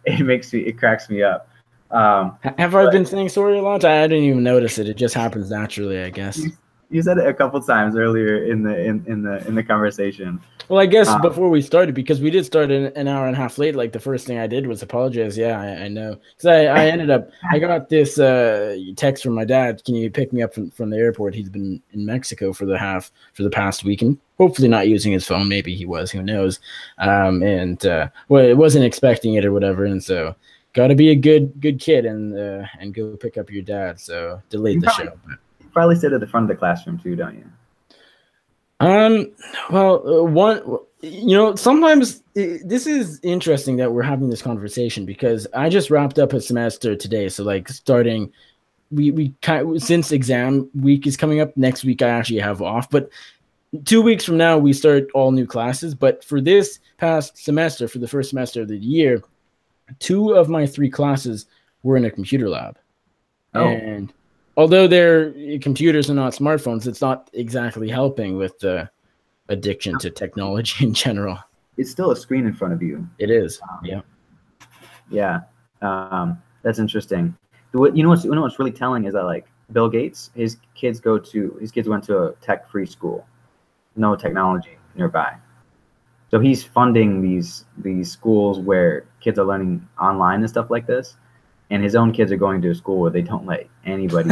it cracks me up. Have I been saying sorry a lot? I didn't even notice it. It just happens naturally, I guess. You said it a couple times earlier in the conversation. Well, I guess before we started, because we did start an hour and a half late. Like the first thing I did was apologize. Yeah, I know. So I ended up. I got this text from my dad. Can you pick me up from the airport? He's been in Mexico for the past week, and hopefully not using his phone. Maybe he was. Who knows? Well, it wasn't expecting it or whatever, and so. Got to be a good kid and go pick up your dad. So delayed the show. You probably sit at the front of the classroom too, don't you? Well, sometimes this is interesting that we're having this conversation because I just wrapped up a semester today. So like starting, we since exam week is coming up next week, I actually have off, but 2 weeks from now we start all new classes. But for this past semester, for the first semester of the year, 2 of my 3 classes were in a computer lab. Oh. And although they're computers and not smartphones, it's not exactly helping with the addiction to technology in general. It's still a screen in front of you. It is. Yeah. Yeah. That's interesting. You know what's really telling is that like Bill Gates, his kids went to a tech-free school, no technology nearby. So he's funding these schools where kids are learning online and stuff like this, and his own kids are going to a school where they don't let anybody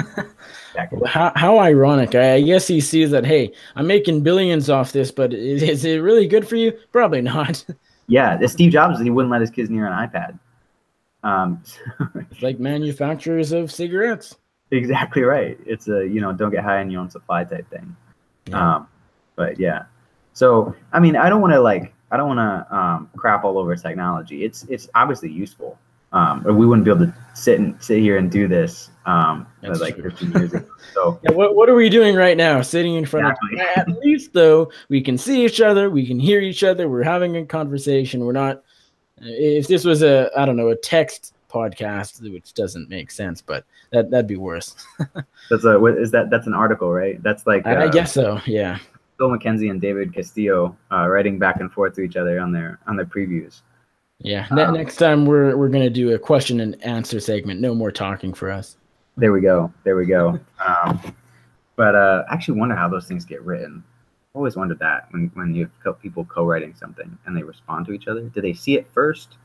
back in. How ironic. I guess he sees that, hey, I'm making billions off this, but is it really good for you? Probably not. Yeah, Steve Jobs, he wouldn't let his kids near an iPad. It's like manufacturers of cigarettes. Exactly right. It's a don't get high on your own supply type thing. Yeah. But yeah. So, I mean, I don't want to crap all over technology. It's obviously useful. or we wouldn't be able to sit here and do this That's like true. 15 years ago. So Yeah, what are we doing right now? Sitting in front exactly. of. At least though, we can see each other, we can hear each other. We're having a conversation. We're not. If this was a, I don't know, a text podcast, which doesn't make sense, but that'd be worse. That's a what is that? That's an article, right? That's like I guess so. Yeah. Phil McKenzie and David Castillo writing back and forth to each other on their previews. Yeah. Next time we're gonna do a question and answer segment. No more talking for us. There we go. There we go. But I actually wonder how those things get written. I've always wondered that when you have people co-writing something and they respond to each other. Do they see it first?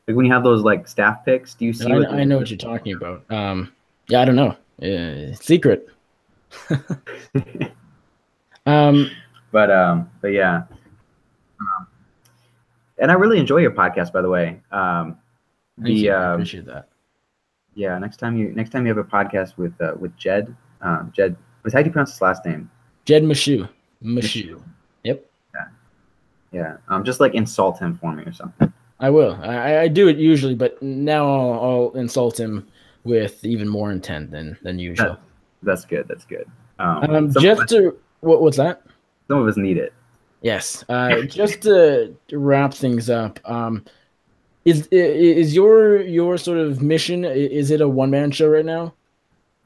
Like when you have those like staff picks, do you see? I know what you're talking about. Yeah, I don't know. Secret. But yeah. And I really enjoy your podcast, by the way. Thank you. I appreciate that. Yeah, next time you have a podcast with Jed. Jed, how do you pronounce his last name? Jed Mashu. Mashu. Yep. Yeah. Just like insult him for me or something. I will. I do it usually, but now I'll insult him with even more intent than usual. That's good. That's good. What's that? Some of us need it. Yes. Just to wrap things up, is your sort of mission? Is it a one-man show right now?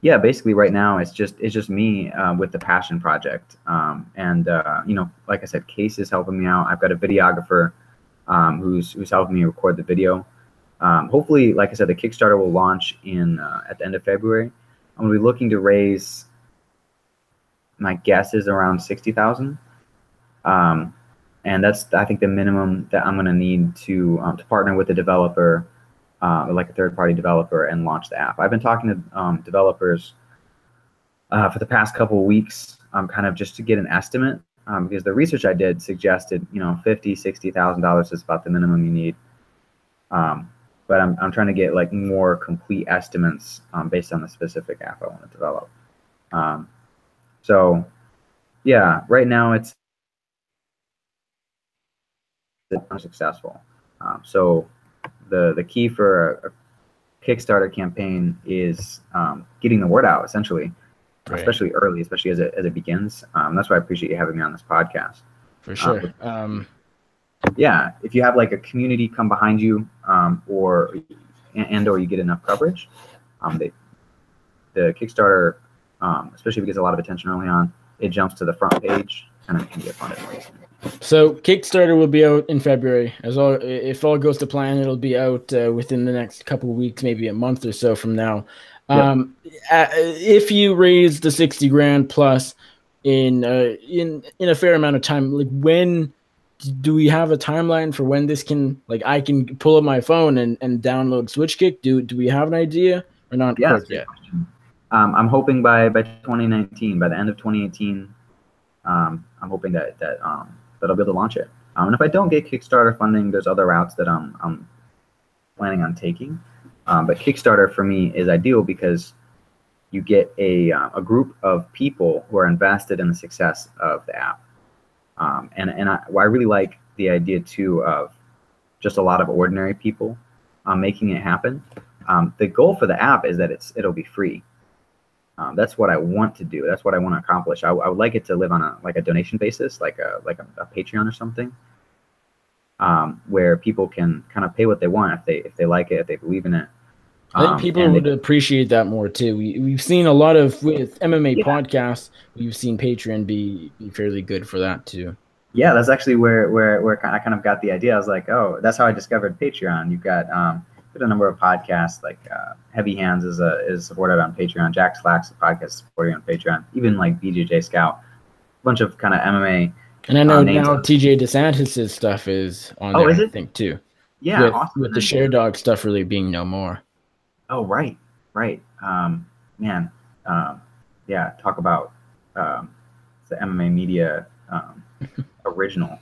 Yeah, basically right now it's just me with the passion project, and like I said, Case is helping me out. I've got a videographer who's helping me record the video. Hopefully, like I said, the Kickstarter will launch at the end of February. I'm gonna be looking to raise, my guess is around $60,000, and that's I think the minimum that I'm gonna need to partner with a developer. Like a third-party developer and launch the app. I've been talking to developers for the past couple of weeks, kind of just to get an estimate, because the research I did suggested, $50,000-$60,000 is about the minimum you need. But I'm trying to get like more complete estimates based on the specific app I want to develop. So yeah, right now it's successful. So the key for a Kickstarter campaign is getting the word out, essentially, right. Especially early, especially as it begins. That's why I appreciate you having me on this podcast. For sure. Yeah, if you have like a community come behind you, or you get enough coverage, the Kickstarter, especially if it gets a lot of attention early on, it jumps to the front page and it can get funded more easily. So Kickstarter will be out in February. If all goes to plan, it'll be out within the next couple of weeks, maybe a month or so from now. Yep. If you raise the $60,000 plus in a fair amount of time, like when do we have a timeline for when this can, like, I can pull up my phone and download SwitchKick? Do we have an idea or not? Yeah, yet? I'm hoping by 2019, by the end of 2018, I'm hoping that I'll be able to launch it. And if I don't get Kickstarter funding, there's other routes that I'm planning on taking. But Kickstarter for me is ideal because you get a group of people who are invested in the success of the app. And I really like the idea too of just a lot of ordinary people making it happen. The goal for the app is that it'll be free. That's what I want to do. That's what I want to accomplish. I would like it to live on a donation basis, like a Patreon or something, where people can kind of pay what they want if they like it, if they believe in it. I think people would appreciate that more too. We've seen a lot of with MMA podcasts. We've seen Patreon be fairly good for that too. Yeah, that's actually where I kind of got the idea. I was like, oh, that's how I discovered Patreon. You've got a number of podcasts like Heavy Hands is supported on Patreon. Jack Slack's podcast is supported on Patreon. Even like BJJ Scout, a bunch of kind of MMA. And I know now TJ DeSantis' stuff is on there, is it? I think too. Yeah, with the Share Dog stuff really being no more. Oh right. Man, yeah. Talk about the MMA media original.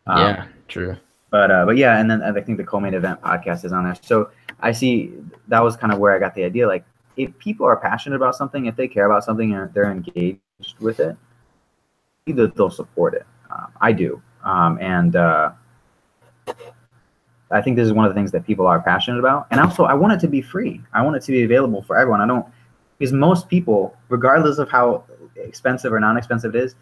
Yeah, true. But yeah, and then I think the Co-Main Event podcast is on there. So I see that was kind of where I got the idea. Like, if people are passionate about something, if they care about something and they're engaged with it, either they'll support it. I do. And I think this is one of the things that people are passionate about. And also, I want it to be free. I want it to be available for everyone. Because most people, regardless of how expensive or non-expensive it is,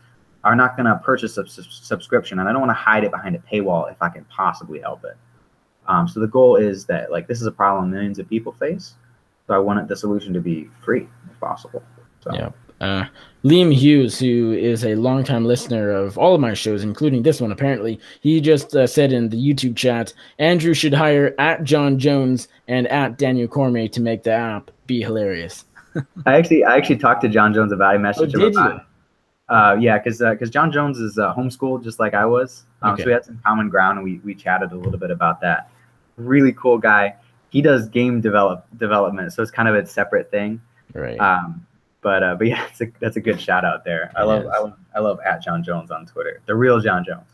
are not going to purchase a subscription. And I don't want to hide it behind a paywall if I can possibly help it. So the goal is that, like, this is a problem millions of people face. So I want the solution to be free if possible. So. Yeah. Liam Hughes, who is a longtime listener of all of my shows, including this one, apparently, he just said in the YouTube chat, Andrew should hire @John Jones and @Daniel Cormier to make the app be hilarious. I actually talked to John Jones about it. I messaged him about it. Yeah, because John Jones is homeschooled just like I was. Okay. So we had some common ground, and we chatted a little bit about that. Really cool guy. He does game development, so it's kind of a separate thing. Right. But yeah, that's a good shout out there. I love @John Jones on Twitter. The real John Jones.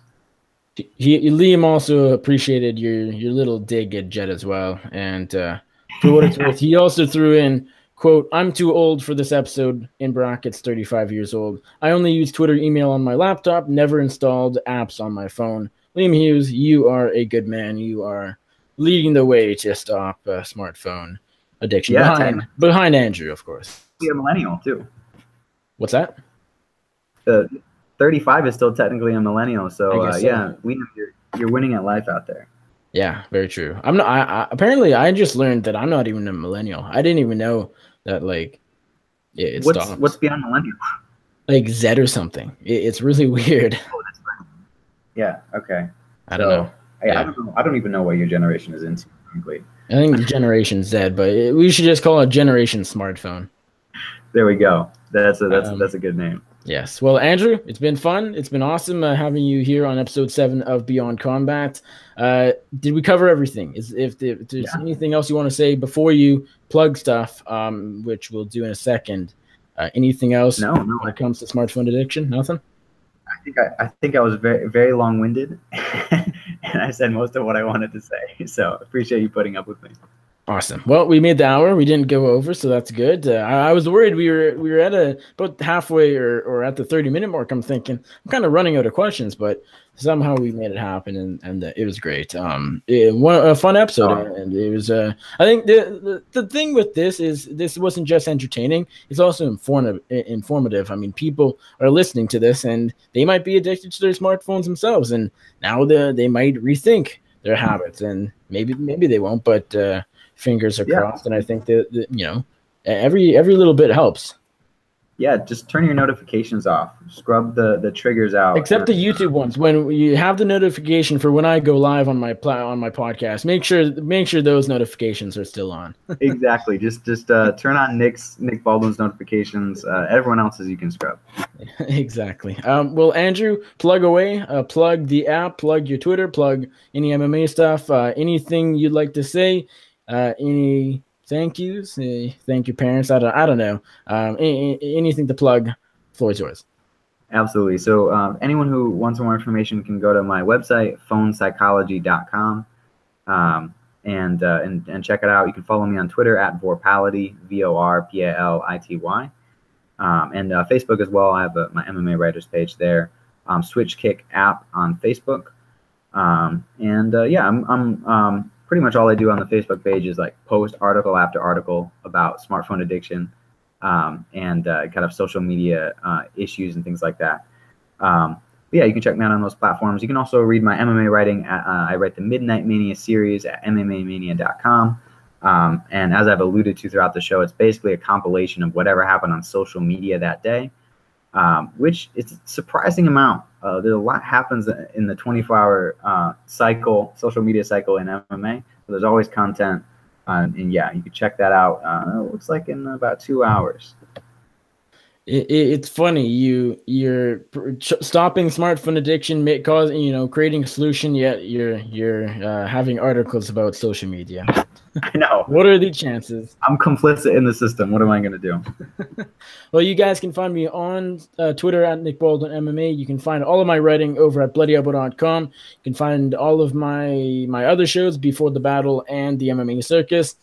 Liam also appreciated your little dig at Jet as well, and for what it's worth, he also threw in, quote, I'm too old for this episode, in brackets 35 years old. I only use Twitter email on my laptop, never installed apps on my phone. Liam Hughes, you are a good man. You are leading the way to stop smartphone addiction. Yeah, behind Andrew, of course. Be a millennial too. What's that? 35 is still technically a millennial, so yeah, we know you're winning at life out there. Yeah, very true. I'm not. Apparently, I just learned that I'm not even a millennial. I didn't even know that. Like, it stops. What's beyond millennial? Like Z or something. It's really weird. Oh, that's right. Yeah. Okay. I don't know. I don't even know what your generation is into. Frankly. I think Generation Z, but we should just call it Generation Smartphone. There we go. That's a good name. Yes. Well, Andrew, it's been fun. It's been awesome having you here on episode 7 of Beyond Combat. Did we cover everything? If there's anything else you want to say before you plug stuff, which we'll do in a second, anything else No. when it comes to smartphone addiction? Nothing? I think I was very, very long-winded, and I said most of what I wanted to say. So appreciate you putting up with me. Awesome. Well, we made the hour. We didn't go over, so that's good. I was worried we were at about halfway or at the 30-minute mark. I'm thinking I'm kind of running out of questions, but somehow we made it happen, and it was great. A fun episode, and it was. I think the thing with this is this wasn't just entertaining; it's also informative. I mean, people are listening to this, and they might be addicted to their smartphones themselves, and now they might rethink their habits, and maybe they won't, but. Fingers are crossed, and I think that every little bit helps. Yeah, just turn your notifications off. Scrub the triggers out. Except the YouTube ones. When you have the notification for when I go live on my podcast, make sure those notifications are still on. Exactly. Just turn on Nick Baldwin's notifications. Everyone else's you can scrub. Exactly. Well, Andrew, plug away. Plug the app. Plug your Twitter. Plug any MMA stuff. Anything you'd like to say. Any thank yous? Thank you, parents. I don't know. Anything to plug? Floor is yours. Absolutely. So anyone who wants more information can go to my website, phonepsychology.com, and check it out. You can follow me on Twitter @Vorpality, VORPALITY, and Facebook as well. I have my MMA writers page there. Switch Kick app on Facebook, I'm pretty much all I do on the Facebook page is like post article after article about smartphone addiction and kind of social media issues and things like that. Yeah, you can check me out on those platforms. You can also read my MMA writing. I write the Midnight Mania series at MMAmania.com. And as I've alluded to throughout the show, it's basically a compilation of whatever happened on social media that day, which is a surprising amount. There's a lot happens in the 24-hour social media cycle in MMA. So there's always content, and yeah, you can check that out. It looks like in about 2 hours. It's funny you're stopping smartphone addiction, creating a solution, yet you're having articles about social media. I know. What are the chances? I'm complicit in the system. What am I going to do? Well, you guys can find me on Twitter at Nick Baldwin MMA. You can find all of my writing over at bloodyelbow.com. You can find all of my other shows, Before the Battle and the MMA Circus.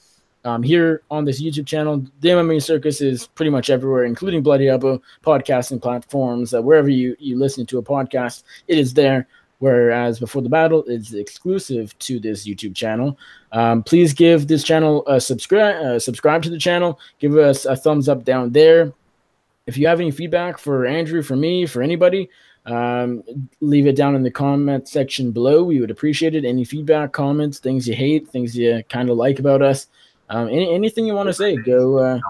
Here on this YouTube channel, the MMA Circus is pretty much everywhere, including Bloody Elbow, podcasting platforms. Wherever you listen to a podcast, it is there. whereas Before the Battle is exclusive to this YouTube channel. Please give this channel a subscribe to the channel. Give us a thumbs up down there. If you have any feedback for Andrew, for me, for anybody, leave it down in the comment section below. We would appreciate it. Any feedback, comments, things you hate, things you kind of like about us, anything you want to say, go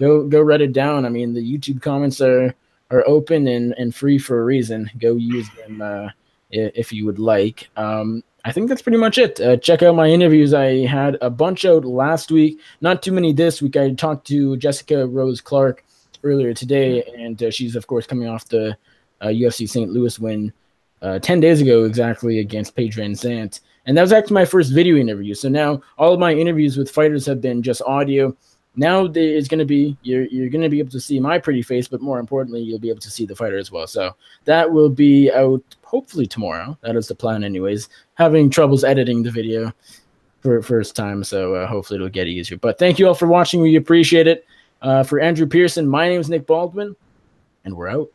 write it down. I mean, the YouTube comments are open and free for a reason. Go use them if you would like. I think that's pretty much it. Check out my interviews. I had a bunch out last week, not too many this week. I talked to Jessica Rose Clark earlier today, and she's of course coming off the UFC St. Louis win 10 days ago exactly against Paige Van Zandt, and that was actually my first video interview. So now all of my interviews with fighters have been just audio. Now it's going to be you're going to be able to see my pretty face, but more importantly, you'll be able to see the fighter as well. So that will be out hopefully tomorrow. That is the plan, anyways. Having troubles editing the video for first time, so hopefully it'll get easier. But thank you all for watching. We appreciate it. For Andrew Pearson, my name is Nick Baldwin, and we're out.